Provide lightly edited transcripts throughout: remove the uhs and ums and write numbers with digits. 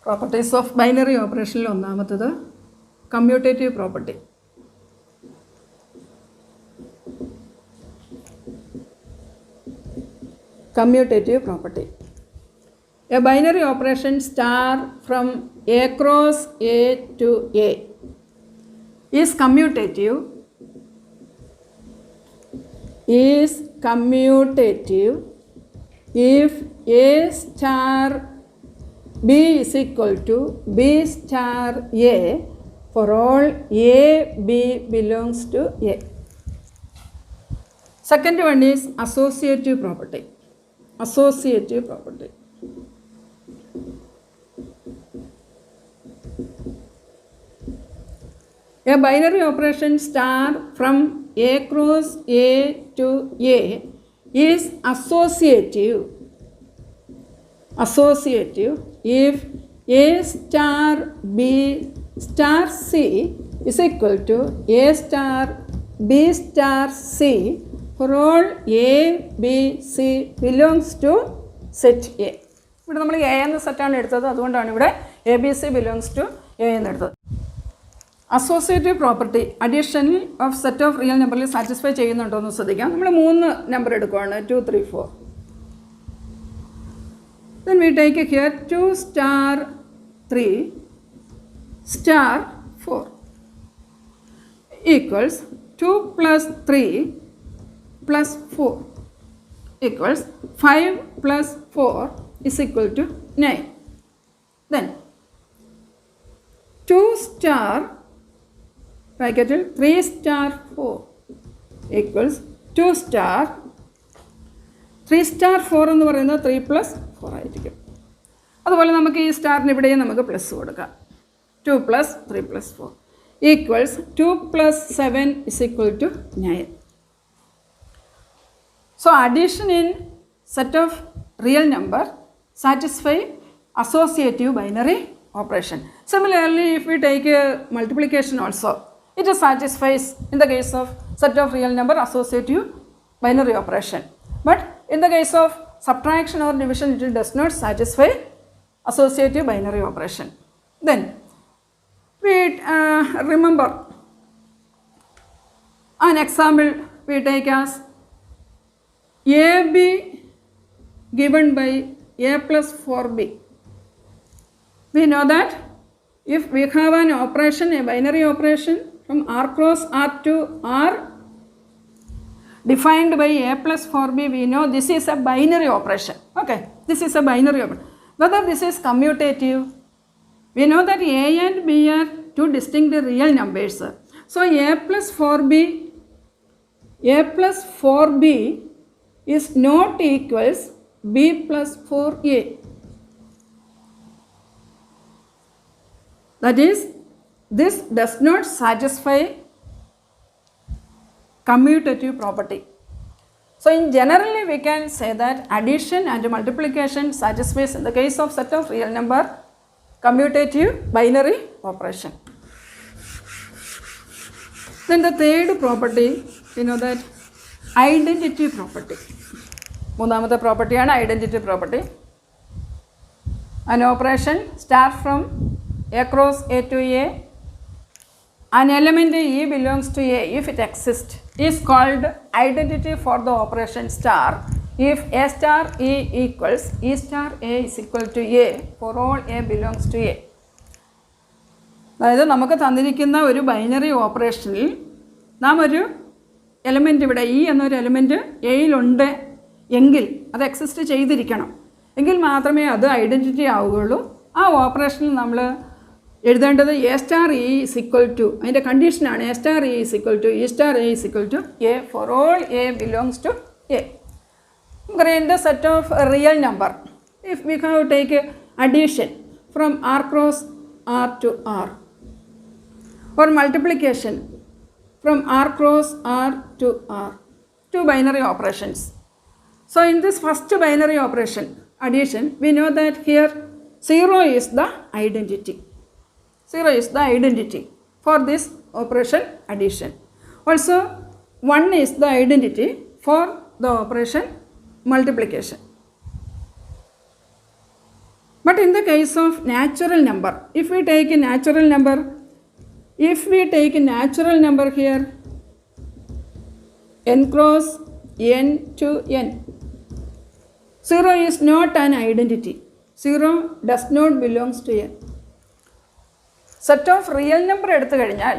Properties of binary operation ഒന്നാമത്തേത് commutative property. Commutative property. A binary operation star from A cross A to A is commutative if A star B is equal to B star A for all A, B belongs to A. Second one is associative property. Associative property. A binary operation star from A cross A to A is associative if A star B star C is equal to A star B star C for all A, B, C belongs to set A. ഇവിടെ നമ്മൾ A എന്ന സെറ്റാണ് എടുത്തത്, അതുകൊണ്ടാണ് ഇവിടെ A, B, C belongs to A എന്നെടുത്തത്. Associative property addition of set of real നമ്പറിൽ satisfy ചെയ്യുന്നുണ്ടോ എന്ന് ശ്രദ്ധിക്കാം. നമ്മൾ 3 നമ്പർ എടുക്കുകയാണ്, 2, 3, 4. Then we take here 2 star 3 star 4 equals 2 plus 3 plus 4 equals 5 plus 4 is equal to 9. Then 2 star bracket 3 star 4 equals 2 star 3 star 4 എന്ന് പറയുന്നത് 3 plus 4 ആയിരിക്കും. അതുപോലെ നമുക്ക് ഈ സ്റ്റാറിന് ഇവിടെയും നമുക്ക് പ്ലസ് കൊടുക്കാം. 2 plus 3 plus 4 equals 2 plus 7 is equal to 9. So addition in set of real number satisfy associative binary operation. Similarly, if we take a multiplication also, it satisfies in the case of set of real number associative binary operation. But in the case of subtraction or division, it does not satisfy associative binary operation. Then we remember an example we take as AB given by A plus 4B. We know that if we have an operation, a binary operation from R cross R to R defined by A plus 4B, we know this is a binary operation. Okay, this is a binary operation. Whether this is commutative, we know that A and B are two distinct real numbers. So A plus 4B is not equals B plus 4A. That is, this does not satisfy commutative property. So in generally we can say that addition and multiplication satisfies in the case of set of real number commutative binary operation. Then the third property, you know that identity property. മൂന്നാമത്തെ പ്രോപ്പർട്ടിയാണ് identity property. An operation start from A cross A to A, an element E belongs to A if it exists, is called identity for the operation star if A star E equals E star A is equal to A for all A belongs to A. അതായത് നമുക്ക് തന്നിരിക്കുന്ന ഒരു binary ഓപ്പറേഷനിൽ നാം ഒരു element ഇവിടെ E എന്നൊരു element എയിലുണ്ട് എങ്കിൽ അത് എക്സിസ്റ്റ് ചെയ്തിരിക്കണം, എങ്കിൽ മാത്രമേ അത് ഐഡൻറ്റിറ്റി ആവുകയുള്ളൂ. ആ ഓപ്പറേഷനിൽ നമ്മൾ എഴുതേണ്ടത് A star E is equal to, അതിൻ്റെ കണ്ടീഷനാണ് A star E is equal to E star A is equal to A for all A belongs to A. നമുക്കറിയാം in the set of real number if we have take addition from R cross R to R or multiplication from R cross R to R, two binary operations. So in this first binary operation addition, we know that here 0 is the identity. 0 is the identity for this operation addition. Also 1 is the identity for the operation multiplication. But in the case of natural number, if we take a natural number here, n cross n to n, 0 is not an identity. 0 does not belongs to n. Set of real number എടുത്തു കഴിഞ്ഞാൽ,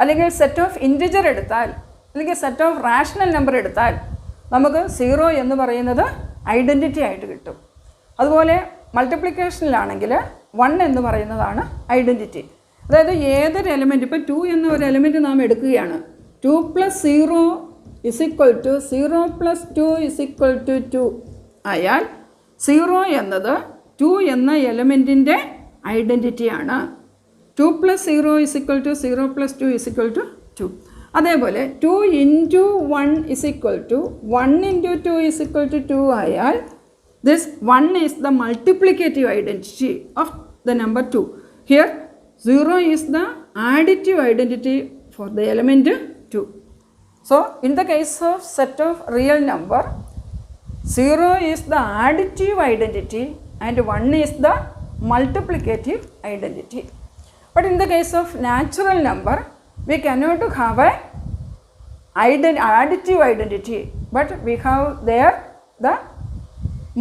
അല്ലെങ്കിൽ set of integer എടുത്താൽ, അല്ലെങ്കിൽ set of rational number എടുത്താൽ നമുക്ക് 0 എന്ന് പറയുന്നത് identity ആയിട്ട് കിട്ടും. അതുപോലെ മൾട്ടിപ്ലിക്കേഷനിലാണെങ്കിൽ 1 എന്ന് പറയുന്നതാണ് ഐഡൻറ്റിറ്റി. അതായത് ഏതൊരു എലമെൻറ്റ്, ഇപ്പോൾ 2 എന്ന ഒരു എലമെൻറ്റ് നാം എടുക്കുകയാണ്, 2 + 0 = 0 + 2 = 2 ആയാൽ 0 എന്നത് 2 എന്ന എലമെൻറ്റിൻ്റെ ഐഡൻറ്റിറ്റിയാണ്. 2 + 0 = 0 + 2 = 2. അതേപോലെ 2 × 1 = 1 × 2 = 2 ആയാൽ this 1 is the multiplicative identity of the number 2. Here 0 is the additive identity for the element 2. So in the case of set of real number, 0 is the additive identity and 1 is the multiplicative identity. But in the case of natural number, we cannot have a additive identity, but we have there the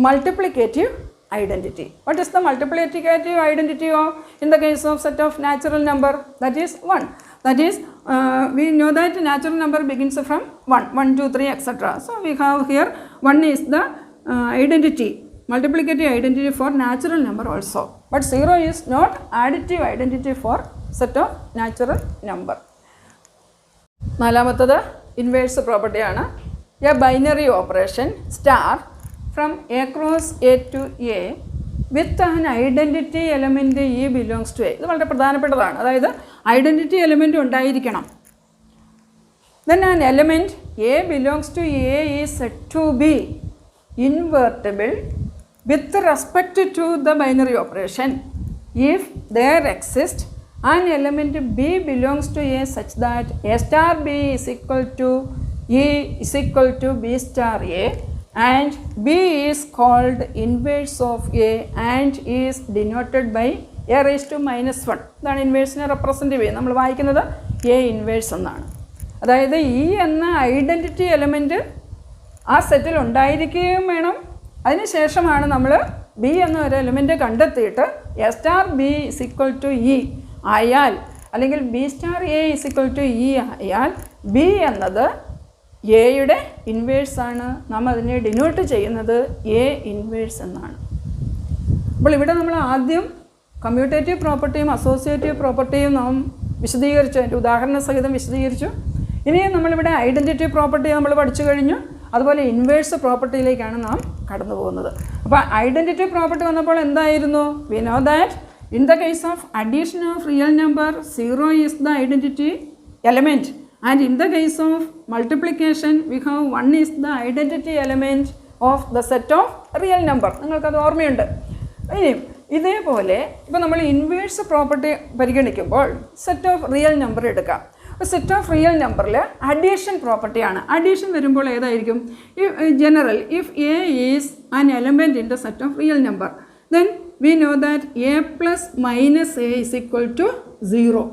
multiplicative identity. What is the multiplicative identity of in the case of set of natural number? That is 1. That is, we know that natural number begins from 1, 1, 2, 3, etc. So we have here 1 is the identity, multiplicative identity for natural number also. But 0 is not additive identity for set of natural number. നാലാമത്തത് inverse പ്രോപ്പർട്ടിയാണ്. A binary operation star from A cross A to A with an identity element E belongs to A. ഇത് വളരെ പ്രധാനപ്പെട്ടതാണ്. അതായത് identity element ഉണ്ടായിരിക്കണം. Then an element A belongs to A is said to be invertible with respect to the binary operation if there exists an element B belongs to A such that A star B is equal to E is equal to B star A and B is called inverse of A and is denoted by A raised to -1. ഇതാണ് ഇൻവേഴ്സിനെ represent ചെയ്യുന്നത്. നമ്മൾ വായിക്കുന്നത് A inverse എന്നാണ്. അതായത് ഈ എന്ന identity element ആ സെറ്റിൽ ഉണ്ടായിരിക്കുകയും വേണം. അതിനുശേഷമാണ് നമ്മൾ B എന്ന ഒരു എലമെൻറ്റ് കണ്ടെത്തിയിട്ട് A star B is equal to E ആയാൽ, അല്ലെങ്കിൽ B star A is equal to E ആയാൽ B എന്നത് എയുടെ ഇൻവേഴ്സാണ്. നാം അതിനെ ഡിനോട്ട് ചെയ്യുന്നത് എ ഇൻവേഴ്സ് എന്നാണ്. അപ്പോൾ ഇവിടെ നമ്മൾ ആദ്യം കമ്മ്യൂട്ടേറ്റീവ് പ്രോപ്പർട്ടിയും അസോസിയേറ്റീവ് പ്രോപ്പർട്ടിയും നാം വിശദീകരിച്ചു, അതിൻ്റെ ഉദാഹരണ സഹിതം വിശദീകരിച്ചു. ഇനി നമ്മളിവിടെ ഐഡൻറ്റിറ്റി പ്രോപ്പർട്ടി നമ്മൾ പഠിച്ചു കഴിഞ്ഞു. അതുപോലെ ഇൻവേഴ്സ് പ്രോപ്പർട്ടിയിലേക്കാണ് നാം കടന്നു പോകുന്നത്. അപ്പോൾ ഐഡൻറ്റിറ്റി പ്രോപ്പർട്ടി വന്നപ്പോൾ എന്തായിരുന്നു? We know that in the case of addition of real number 0 is the identity element. And in the case of multiplication, we have 1 is the identity element of the set of real number. നിങ്ങൾക്കത് ഓർമ്മയുണ്ട്. ഇനി ഇതേപോലെ ഇപ്പോൾ നമ്മൾ inverse property പരിഗണിക്കുമ്പോൾ set of real number എടുക്കാം. Set of real നമ്പറിൽ addition പ്രോപ്പർട്ടിയാണ്. അഡീഷൻ വരുമ്പോൾ ഏതായിരിക്കും? General if a is an element in the set of real number, then we know that a plus minus a is equal to 0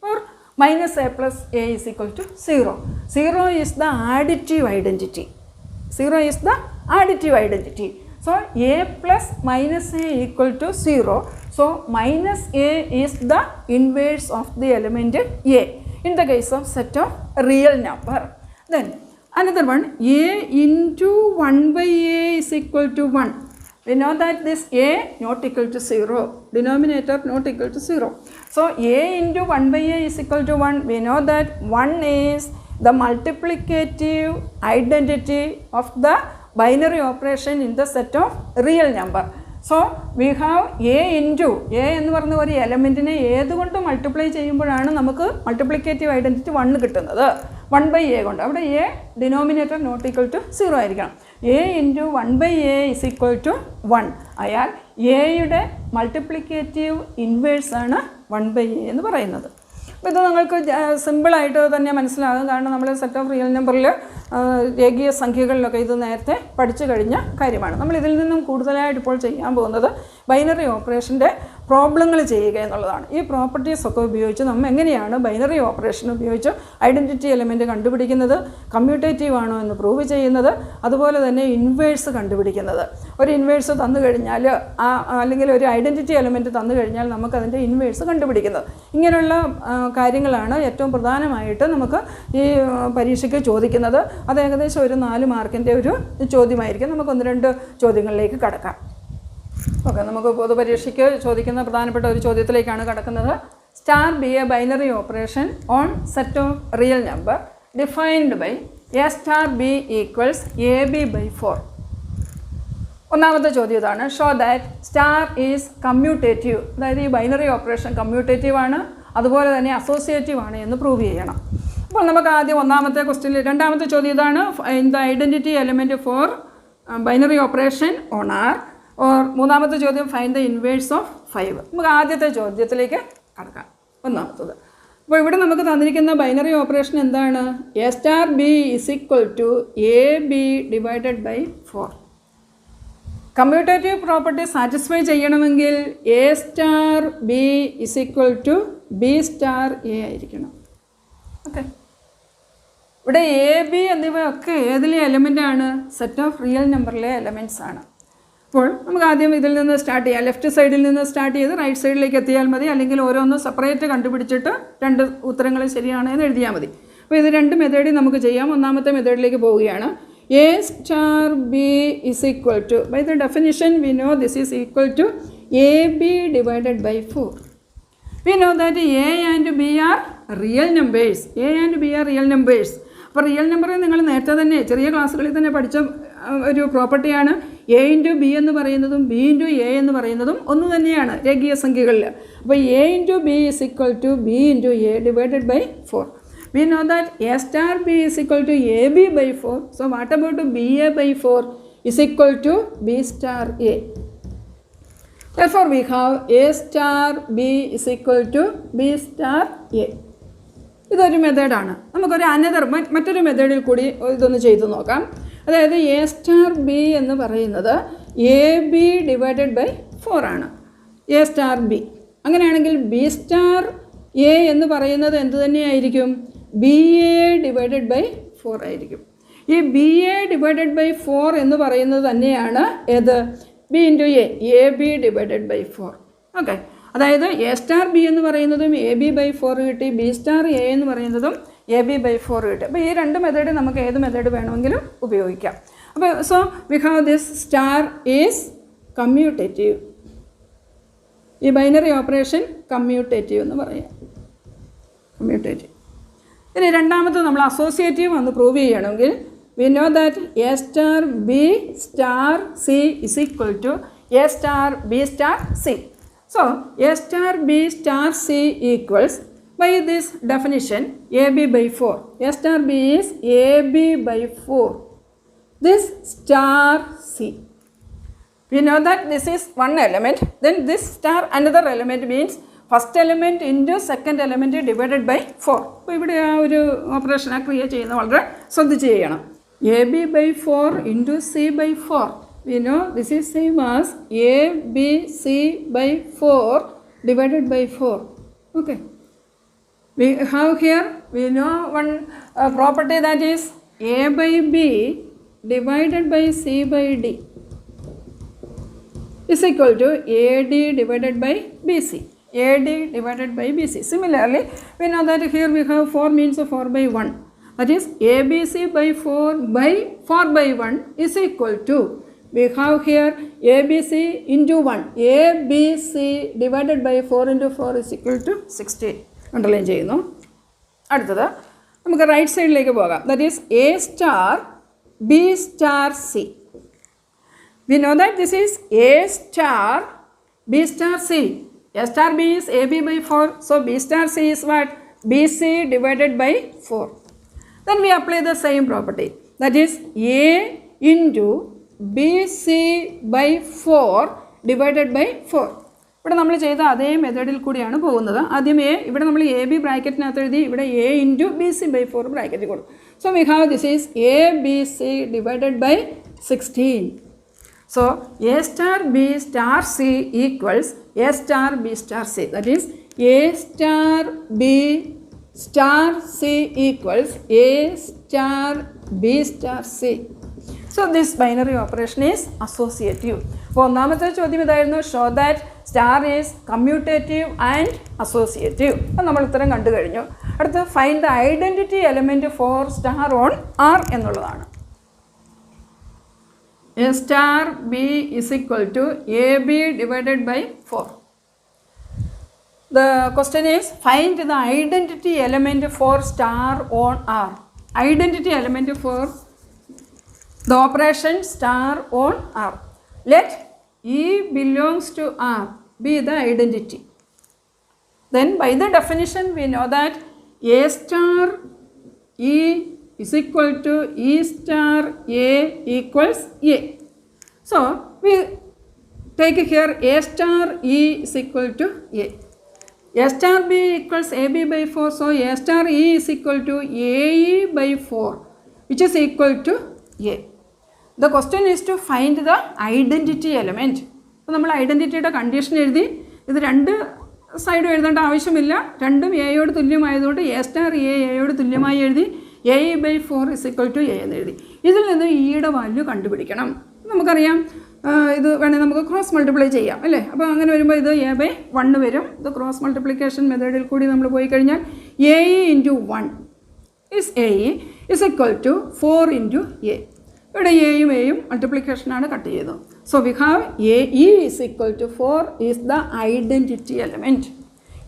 or minus A plus A is equal to 0. 0 is the additive identity. 0 is the additive identity. So A plus minus A equal to 0. So minus A is the inverse of the element A in the case of set of real number. Then another one, A into 1 by A is equal to 1. We know that this A not equal to 0, denominator not equal to 0. So A into 1 by A is equal to 1. We know that 1 is the multiplicative identity of the binary operation in the set of real number. So we have A into A എന്ന് പറഞ്ഞ ഒരു എലമെൻറ്റിനെ ഏതുകൊണ്ട് multiply ചെയ്യുമ്പോഴാണ് നമുക്ക് multiplicative identity 1 കിട്ടുന്നത്? 1 by A കൊണ്ട്. അവിടെ A denominator not equal to 0 ആയിരിക്കണം. A into 1 by A is equal to 1 ആയാൽ എയുടെ മൾട്ടിപ്ലിക്കേറ്റീവ് ഇൻവേഴ്സാണ് 1 by A എന്ന് പറയുന്നത്. അപ്പോൾ ഇത് നിങ്ങൾക്ക് സിമ്പിളായിട്ട് തന്നെ മനസ്സിലാകും. കാരണം നമ്മൾ സെറ്റ് ഓഫ് റിയൽ നമ്പറിൽ രേഖീയ സംഖ്യകളിലൊക്കെ ഇത് നേരത്തെ പഠിച്ചു കഴിഞ്ഞ കാര്യമാണ്. നമ്മൾ ഇതിൽ നിന്നും കൂടുതലായിട്ട് ഇപ്പോൾ ചെയ്യാൻ പോകുന്നത് ബൈനറി ഓപ്പറേഷൻ്റെ പ്രോബ്ലങ്ങൾ ചെയ്യുക എന്നുള്ളതാണ്. ഈ പ്രോപ്പർട്ടീസൊക്കെ ഉപയോഗിച്ച് നമ്മൾ എങ്ങനെയാണ് ബൈനറി ഓപ്പറേഷൻ ഉപയോഗിച്ച് ഐഡൻറ്റിറ്റി എലമെൻറ്റ് കണ്ടുപിടിക്കുന്നത്, കമ്മ്യൂട്ടേറ്റീവ് ആണോ എന്ന് പ്രൂവ് ചെയ്യുന്നത്, അതുപോലെ തന്നെ ഇൻവേഴ്സ് കണ്ടുപിടിക്കുന്നത്. ഒരു ഇൻവേഴ്സ് തന്നു കഴിഞ്ഞാൽ അല്ലെങ്കിൽ ഒരു ഐഡൻറ്റിറ്റി എലമെൻറ്റ് തന്നു കഴിഞ്ഞാൽ നമുക്കതിൻ്റെ ഇൻവേഴ്സ് കണ്ടുപിടിക്കുന്നത്. ഇങ്ങനെയുള്ള കാര്യങ്ങളാണ് ഏറ്റവും പ്രധാനമായിട്ട് നമുക്ക് ഈ പരീക്ഷയ്ക്ക് ചോദിക്കുന്നത്. അത് ഏകദേശം ഒരു 4 മാർക്കിൻ്റെ ഒരു ചോദ്യമായിരിക്കും. നമുക്ക് 1-2 ചോദ്യങ്ങളിലേക്ക് കടക്കാം. ഓക്കെ, നമുക്ക് പൊതുപരീക്ഷയ്ക്ക് ചോദിക്കുന്ന പ്രധാനപ്പെട്ട ഒരു ചോദ്യത്തിലേക്കാണ് കടക്കുന്നത്. Star B A binary operation on set of real number defined by A star B equals A B by 4. ഒന്നാമത്തെ ചോദ്യം ഇതാണ്. Show that star is commutative. അതായത് ഈ ബൈനറി ഓപ്പറേഷൻ കമ്മ്യൂട്ടേറ്റീവ് ആണ്, അതുപോലെ തന്നെ അസോസിയേറ്റീവ് ആണ് എന്ന് പ്രൂവ് ചെയ്യണം. അപ്പോൾ നമുക്ക് ആദ്യം ഒന്നാമത്തെ ക്വസ്റ്റ്യനിൽ രണ്ടാമത്തെ ചോദ്യം ഇതാണ്. In the identity element for binary operation on R. Or മൂന്നാമത്തെ ചോദ്യം ഫൈൻഡ് ദ ഇൻവേഴ്സ് ഓഫ് 5. നമുക്ക് ആദ്യത്തെ ചോദ്യത്തിലേക്ക് കടക്കാം. ഒന്നാമത്തത്. അപ്പോൾ ഇവിടെ നമുക്ക് തന്നിരിക്കുന്ന ബൈനറി ഓപ്പറേഷൻ എന്താണ്? A star B is equal to A B divided by 4. Commutative property satisfy ചെയ്യണമെങ്കിൽ A star B is equal to B star A ആയിരിക്കണം. ഓക്കെ, ഇവിടെ എ ബി എന്നിവയൊക്കെ ഏതിലെ എലമെൻ്റാണ്? സെറ്റ് ഓഫ് റിയൽ നമ്പറിലെ എലമെൻറ്റ്സ് ആണ്. അപ്പോൾ നമുക്ക് ആദ്യം ഇതിൽ നിന്ന് സ്റ്റാർട്ട് ചെയ്യാം. ലെഫ്റ്റ് സൈഡിൽ നിന്ന് സ്റ്റാർട്ട് ചെയ്ത് റൈറ്റ് സൈഡിലേക്ക് എത്തിയാൽ മതി, അല്ലെങ്കിൽ ഓരോന്ന് സെപ്പറേറ്റ് കണ്ടുപിടിച്ചിട്ട് 2 ഉത്തരങ്ങൾ ശരിയാണ് എന്ന് എഴുതിയാൽ മതി. അപ്പോൾ ഇത് 2 മെത്തേഡിൽ നമുക്ക് ചെയ്യാം. ഒന്നാമത്തെ മെത്തേഡിലേക്ക് പോവുകയാണ്. A star B is equal to, by the definition we know this is equal to A B divided by 4. We know that A and B are real numbers. A and B are real numbers. അപ്പോൾ real number നിങ്ങൾ നേരത്തെ തന്നെ ചെറിയ ക്ലാസ്സുകളിൽ തന്നെ പഠിച്ച ഒരു പ്രോപ്പർട്ടിയാണ്. എ ഇൻറ്റു ബി എന്ന് പറയുന്നതും ബി ഇൻറ്റു എ എന്ന് പറയുന്നതും ഒന്ന് തന്നെയാണ് രേഖീയ സംഖ്യകളിൽ. അപ്പോൾ a into b is equal to b into a divided by 4. We know that A star B is equal to AB by 4. So what about BA by 4 is equal to B star A. Therefore we have A star B is equal to B star A. ഇതൊരു മെത്തേഡാണ്. നമുക്കൊരു മറ്റൊരു മെത്തേഡിൽ കൂടി ഇതൊന്ന് ചെയ്തു നോക്കാം. അതായത് എ സ്റ്റാർ ബി എന്ന് പറയുന്നത് എ ബി ഡിവൈഡഡ് ബൈ 4 ആണ്. A star B. അങ്ങനെയാണെങ്കിൽ ബി സ്റ്റാർ എ എന്ന് പറയുന്നത് എന്ത് തന്നെയായിരിക്കും? ബി എ ഡിവൈഡഡ് ബൈ 4 ആയിരിക്കും. ഈ ബി എ ഡിവൈഡഡ് ബൈ 4 എന്ന് പറയുന്നത് തന്നെയാണ് ഏത്? B into a B divided by 4. Okay, അതായത് എ സ്റ്റാർ ബി എന്ന് പറയുന്നതും എ ബി ബൈ 4 കിട്ടി, ബി സ്റ്റാർ എ എന്ന് പറയുന്നതും എ ബി ബൈ 4 കിട്ടി. അപ്പോൾ ഈ 2 മെത്തേഡ് നമുക്ക് ഏത് മെത്തേഡ് വേണമെങ്കിലും ഉപയോഗിക്കാം. അപ്പോൾ so we have this star is commutative. ഈ ബൈനറി ഓപ്പറേഷൻ കമ്മ്യൂട്ടേറ്റീവ് എന്ന് പറയാം. കമ്മ്യൂട്ടേറ്റീവ്. ഇനി രണ്ടാമത് നമ്മൾ അസോസിയേറ്റീവ് എന്ന് പ്രൂവ് ചെയ്യണമെങ്കിൽ we know that a star b star c is equal to a star b star c. So a star b star c equals by this definition a B by 4. A star b is A B by 4. This star c. We know that this is one element, then this star another element means first element into second element divided by 4. അപ്പോൾ ഇവിടെ ആ ഒരു operation create ചെയ്യുന്ന വളരെ ശ്രദ്ധിച്ച് ചെയ്യണം. A B by 4 into c by 4. We know this is same as a B C by 4 divided by 4. Okay. We have here, we know one property that is A by B divided by C by D is equal to AD divided by BC. AD divided by BC. Similarly, we know that here we have 4 means 4 by 1. That is ABC by 4 by 1 is equal to, we have here ABC into 1. ABC divided by 4 into 4 is equal to 16. Underline ചെയ്യുന്നു. അടുത്തത് നമുക്ക് right സൈഡിലേക്ക് പോകാം. That is A star B star C. We know that this is A star B star C. A star B is AB by 4. So B star C is what? BC divided by 4. Then we apply the same property. That is A into BC by 4 divided by 4. ഇവിടെ നമ്മൾ ചെയ്ത അതേ മെത്തേഡിൽ കൂടിയാണ് പോകുന്നത്. ആദ്യം A, ഇവിടെ നമ്മൾ എ ബി ബ്രാക്കറ്റിനകത്ത് എഴുതി, ഇവിടെ A into B C by 4 bracket കൊടുക്കും. So we have this is A B C divided by 16. So A star B star C equals A star B star C. That is A star B star C equals A star B star C. So this binary operation is associative. അപ്പോൾ ഒന്നാമത്തെ ചോദ്യം ഇതായിരുന്നു, show that star is commutative and associative. അപ്പോൾ നമ്മൾ ഉത്തരം കണ്ടു കഴിഞ്ഞു. അടുത്ത് find the identity element for star on R എന്നുള്ളതാണ്. A star B is equal to AB divided by 4. The question is find the identity element for star on R. Identity element for the operation star on R. Let E belongs to R be the identity. Then by the definition we know that A star E is equal to E star A equals A. So we take here A star E is equal to A. A star B equals AB by 4. So A star E is equal to AE by 4, which is equal to A. The question is to find the identity element. അപ്പോൾ നമ്മൾ ഐഡൻറ്റിറ്റിയുടെ condition എഴുതി. ഇത് രണ്ട് സൈഡും എഴുതേണ്ട ആവശ്യമില്ല, രണ്ടും എയോട് തുല്യമായതുകൊണ്ട് A star എയോട് തുല്യമായി എഴുതി. A by 4 is equal to a എന്ന് എഴുതി. ഇതിൽ നിന്ന് ഇയുടെ വാല്യൂ കണ്ടുപിടിക്കണം. നമുക്കറിയാം, ഇത് വേണമെങ്കിൽ നമുക്ക് ക്രോസ് മൾട്ടിപ്ലൈ ചെയ്യാം അല്ലേ. അപ്പോൾ അങ്ങനെ വരുമ്പോൾ ഇത് എ ബൈ 1 വരും. ഇത് ക്രോസ് മൾട്ടിപ്ലിക്കേഷൻ മെത്തേഡിൽ കൂടി നമ്മൾ പോയി കഴിഞ്ഞാൽ a into 1 is a is equal to 4 into a. ഇവിടെ എയും എയും മൾട്ടിപ്ലിക്കേഷനാണ് കട്ട് ചെയ്തത്. So we have a is equal to 4 is the identity element.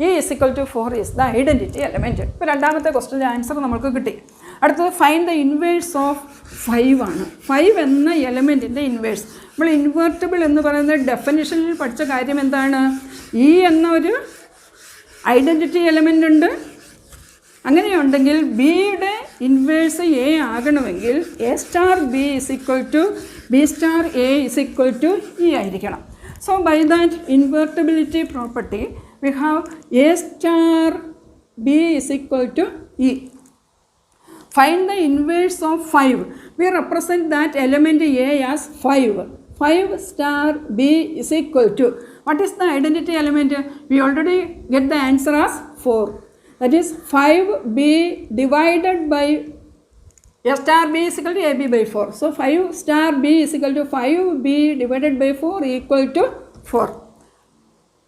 A is equal to 4 is the identity element. ഇപ്പോൾ രണ്ടാമത്തെ ക്വസ്റ്റ്യൻ്റെ ആൻസർ നമുക്ക് കിട്ടി. അടുത്തത് ഫൈൻഡ് ദ ഇൻവേഴ്സ് ഓഫ് 5 ആണ്. 5 എന്ന എലമെൻറ്റിൻ്റെ ഇൻവേഴ്സ്. നമ്മൾ ഇൻവേർട്ടബിൾ എന്ന് പറയുന്ന ഡെഫിനിഷനിൽ പഠിച്ച കാര്യം എന്താണ്? ഇ എന്ന ഒരു ഐഡൻറ്റിറ്റി എലമെൻ്റ് ഉണ്ട്. അങ്ങനെയുണ്ടെങ്കിൽ ബിയുടെ ഇൻവേഴ്സ് എ ആകണമെങ്കിൽ A star B is equal to B star A is equal to E ആയിരിക്കണം. So by that invertibility property we have A star B is equal to E. Find the inverse of 5. We represent that element A as 5. 5 star B is equal to, what is the identity element? We already get the answer as 4. That is 5B divided by A star B is equal to AB by 4. So 5 star B is equal to 5B divided by 4 equal to 4.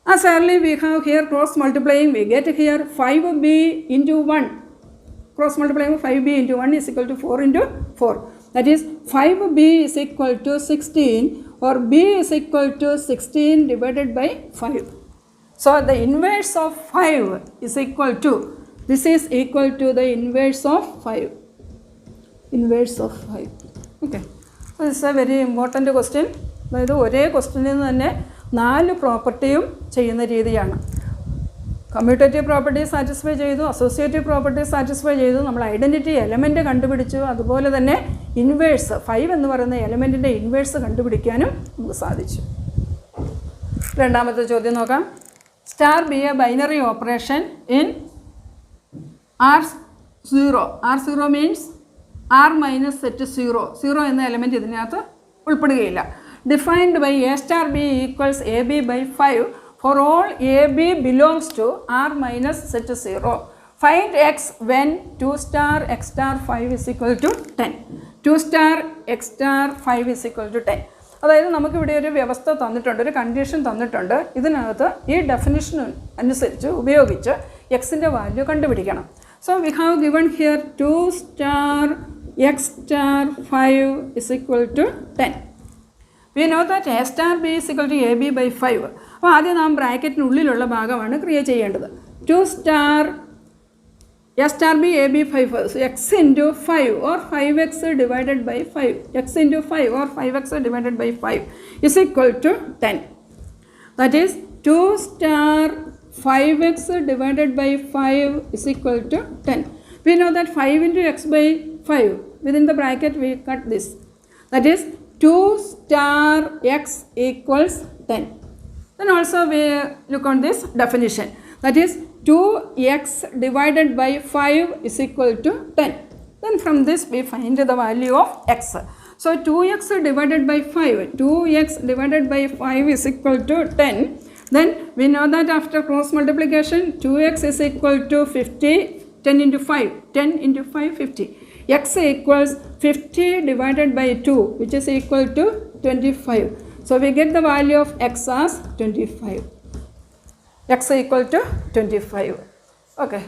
As earlier we have here cross multiplying, we get here 5B into 1. Cross multiplying 5b into 1 is equal to 4 into 4. That is 5b is equal to 16, or b is equal to 16 divided by 5. So the inverse of 5 is equal to, this is equal to the inverse of 5. Inverse of 5. Okay. So this is a very important question. അതായത് ഒരേ ക്വസ്റ്റ്യനിൽ നിന്ന് തന്നെ 4 പ്രോപ്പർട്ടിയും ചെയ്യുന്ന രീതിയാണ്. Commutative property satisfy ചെയ്തു, associative property satisfy ചെയ്തു, നമ്മൾ ഐഡൻറ്റിറ്റി എലമെൻറ്റ് കണ്ടുപിടിച്ചു. അതുപോലെ തന്നെ ഇൻവേഴ്സ് 5 എന്ന് പറയുന്ന എലമെൻറ്റിൻ്റെ ഇൻവേഴ്സ് കണ്ടുപിടിക്കാനും നമുക്ക് സാധിച്ചു. രണ്ടാമത്തെ ചോദ്യം നോക്കാം. Star B A binary operation in R0. R0 means R minus set 0. 0 എന്ന എലമെൻറ്റ് ഇതിനകത്ത് ഉൾപ്പെടുകയില്ല. Defined by A star B equals A B by 5 for all AB belongs to R minus set 0. Find X when 2 star X star 5 is equal to 10. 2 star X star 5 is equal to 10. അതായത് നമുക്കിവിടെ ഒരു വ്യവസ്ഥ തന്നിട്ടുണ്ട്, ഒരു condition തന്നിട്ടുണ്ട്. ഇതിനകത്ത് ഈ definition അനുസരിച്ച് ഉപയോഗിച്ച് എക്സിൻ്റെ വാല്യൂ കണ്ടുപിടിക്കണം. So we have given here 2 star X star 5 is equal to 10. We know that A star B is equal to AB by 5. അപ്പോൾ ആദ്യം നാം ബ്രാക്കറ്റിനുള്ളിലുള്ള ഭാഗമാണ് ക്രിയേറ്റ് ചെയ്യേണ്ടത്. 2 star A star B AB 5. So X into 5 or 5X divided by 5. X into 5 or 5X divided by 5 is equal to 10. That is 2 star 5X divided by 5 is equal to 10. We know that 5 into X by 5. Within the bracket we cut this. That is 2 star X equals 10. Then also we look on this definition, that is 2x divided by 5 is equal to 10. Then from this we find the value of x. So 2x divided by 5, 2x divided by 5 is equal to 10. Then we know that after cross multiplication 2x is equal to 50, 10 into 5, 10 into 5, 50. X equals 50 divided by 2, which is equal to 25. So we get the value of x as 25. X equal to 25. Okay.